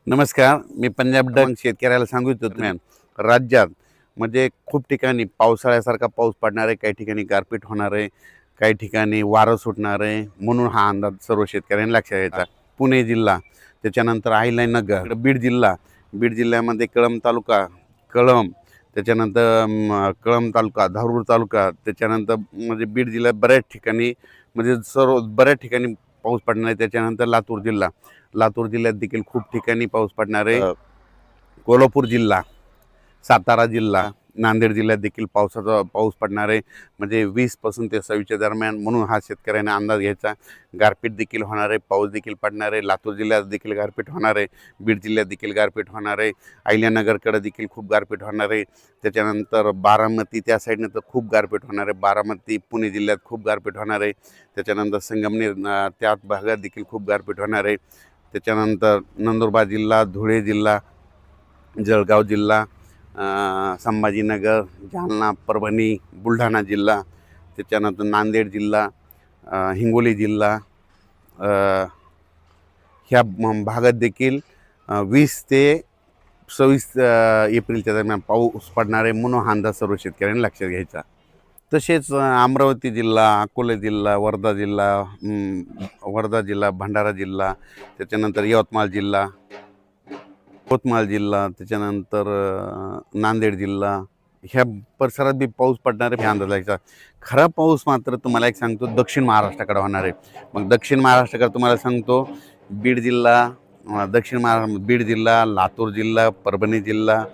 नमस्कार. मी पंजाब डंग शेतकऱ्याला सांगू इच्छितो मॅम, राज्यात म्हणजे खूप ठिकाणी पावसाळ्यासारखा पाऊस पडणार आहे, काही ठिकाणी गारपीट होणार आहे, काही ठिकाणी वारं सुटणार आहे. म्हणून हा अंदाज सर्व शेतकऱ्यांनी लक्षात घ्यायचा. पुणे जिल्हा, त्याच्यानंतर अहिल्यानगर, बीड जिल्हा, बीड जिल्ह्यामध्ये कळंब तालुका, कळंब, त्याच्यानंतर कळंब तालुका, धारूर तालुका, त्याच्यानंतर म्हणजे बीड जिल्ह्यात बऱ्याच ठिकाणी म्हणजे सर्व बऱ्याच ठिकाणी पाऊस पडणार आहे. त्याच्यानंतर लातूर जिल्हा, लातूर जिल्ह्यात देखील खूप ठिकाणी पाऊस पडणार आहे. कोल्हापूर जिल्हा, सातारा जिल्हा, नांदेड जिल्ह्यात देखील पाऊस पडणार आहे. म्हणजे 20 ते 26 दरम्यान. म्हणून हा शेतकऱ्यांना अंदाज घ्यायचा. गारपीट देखील होणार आहे, पाऊस देखील पडणार आहे. लातूर जिल्ह्यात देखील गारपीट होणार आहे, बीड जिल्ह्यात देखील गारपीट होणार आहे, अहिल्यानगरकडे देखील खूप गारपीट होणार आहे. त्याच्यानंतर बारामती त्या साईडनं तर खूप गारपीट होणार आहे. बारामती पुणे जिल्ह्यात खूप गारपीट होणार आहे. त्याच्यानंतर संगमनेर त्या भागात देखील खूप गारपीट होणार आहे. त्याच्यानंतर नंदुरबार जिल्हा, धुळे जिल्हा, जळगाव जिल्हा, संभाजीनगर, जालना, परभणी, बुलढाणा जिल्हा, त्याच्यानंतर नांदेड जिल्हा, हिंगोली जिल्हा, ह्या भागात देखील 20 ते 26 एप्रिलच्या दरम्यान पाऊस पडणार आहे. म्हणून हा अंदाज सर्व शेतकऱ्यांनी लक्षात घ्यायचा. तसेच अमरावती जिल्हा, अकोला जिल्हा, वर्धा जिल्हा, भंडारा जिल्हा, त्याच्यानंतर यवतमाळ जिल्हा, त्याच्यानंतर नांदेड जिल्हा, ह्या परिसरात बी पाऊस पडणार आहे. हे अंदाज लागायचा. खरा पाऊस मात्र तुम्हाला एक सांगतो दक्षिण महाराष्ट्राकडे होणार आहे. मग दक्षिण महाराष्ट्राकडे तुम्हाला सांगतो बीड जिल्हा, बीड जिल्हा, लातूर जिल्हा, परभणी जिल्हा,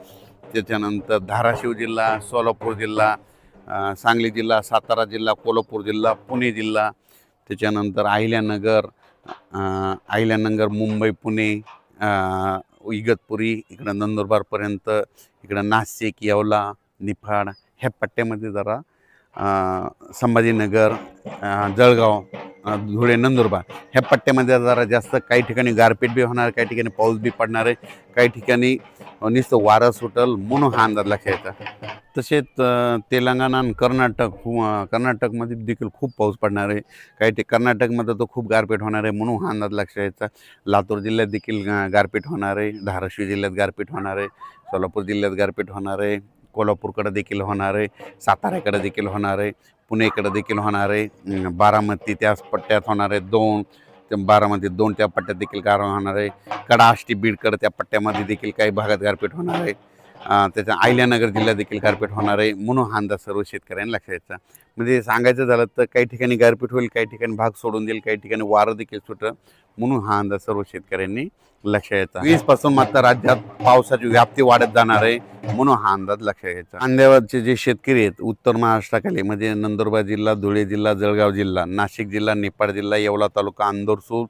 त्याच्यानंतर धाराशिव जिल्हा, सोलापूर जिल्हा, सांगली जिल्हा, सातारा जिल्हा, कोल्हापूर जिल्हा, पुणे जिल्हा, त्याच्यानंतर अहिल्यानगर, मुंबई, पुणे, इगतपुरी, इकडं नंदुरबारपर्यंत, इकडं नाशिक, येवला, निफाड ह्या पट्ट्यामध्ये जरा संभाजीनगर, जळगाव, धुळे, नंदुरबार ह्या पट्ट्यामध्ये जरा जास्त काही ठिकाणी गारपीट बी होणार, काही ठिकाणी पाऊस बी पडणार आहे, काही ठिकाणी नुसतं वारं सुटल. म्हणून हा अंदाज लक्षात यायचा. तसेच तेलंगणा आणि कर्नाटकमध्ये देखील खूप पाऊस पडणार आहे. कर्नाटकमध्ये तर खूप गारपीट होणार आहे. म्हणून हा अंदाज लक्षात यायचा. लातूर जिल्ह्यात देखील गारपीट होणार आहे, धाराशिव जिल्ह्यात गारपीट होणार आहे, सोलापूर जिल्ह्यात गारपीट होणार आहे, कोल्हापूरकडे देखील होणार आहे, साताऱ्याकडे देखील होणार आहे, पुणेकडे देखील होणार आहे, बारामती त्याच पट्ट्यात होणार आहे, बारामती 2 त्या पट्ट्यात देखील गार होणार आहे, कडाष्टी बीडकडे त्या पट्ट्यामध्ये देखील काही भागात गारपीट होणार आहे. त्याच्या अहिल्यानगर जिल्ह्यात देखील गारपीट होणार आहे. म्हणून हा अंदाज सर्व शेतकऱ्यांनी लक्षात घ्यायचा. म्हणजे सांगायचं झालं तर काही ठिकाणी गारपीट होईल, काही ठिकाणी भाग सोडून देईल, काही ठिकाणी वारं देखील सुटेल. म्हणून हा अंदाज सर्व शेतकऱ्यांनी लक्षात घ्यायचा. 20 मात्र राज्यात पावसाची व्याप्ती वाढत जाणार आहे. म्हणून हा अंदाज लक्षात घ्यायचा. कांद्यावरचे जे शेतकरी आहेत उत्तर महाराष्ट्राखाली म्हणजे नंदुरबार जिल्हा, धुळे जिल्हा, जळगाव जिल्हा, नाशिक जिल्हा, निफाड जिल्हा, येवला तालुका, अंदोरसूर,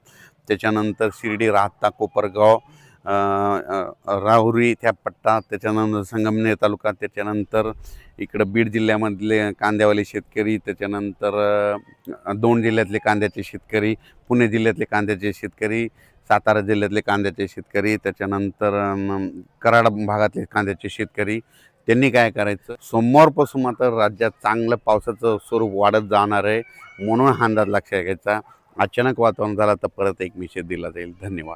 त्याच्यानंतर शिर्डी, राहता, कोपरगाव, राहुरी त्या पट्टा, त्याच्यानंतर संगमनेर तालुका, त्याच्यानंतर इकडं बीड जिल्ह्यामधले कांद्यावाले शेतकरी, त्याच्यानंतर 2 जिल्ह्यातले कांद्याचे शेतकरी, पुणे जिल्ह्यातले कांद्याचे शेतकरी, सातारा जिल्ह्यातले कांद्याचे शेतकरी, त्याच्यानंतर कराड भागातले कांद्याचे शेतकरी, त्यांनी काय करायचं, सोमवारपासून मात्र राज्यात चांगलं पावसाचं स्वरूप वाढत जाणार आहे. म्हणून हा अंदाज लक्षात घ्यायचा. अचानक वातावरण झालं तर परत एक मेसेज दिला जाईल. धन्यवाद.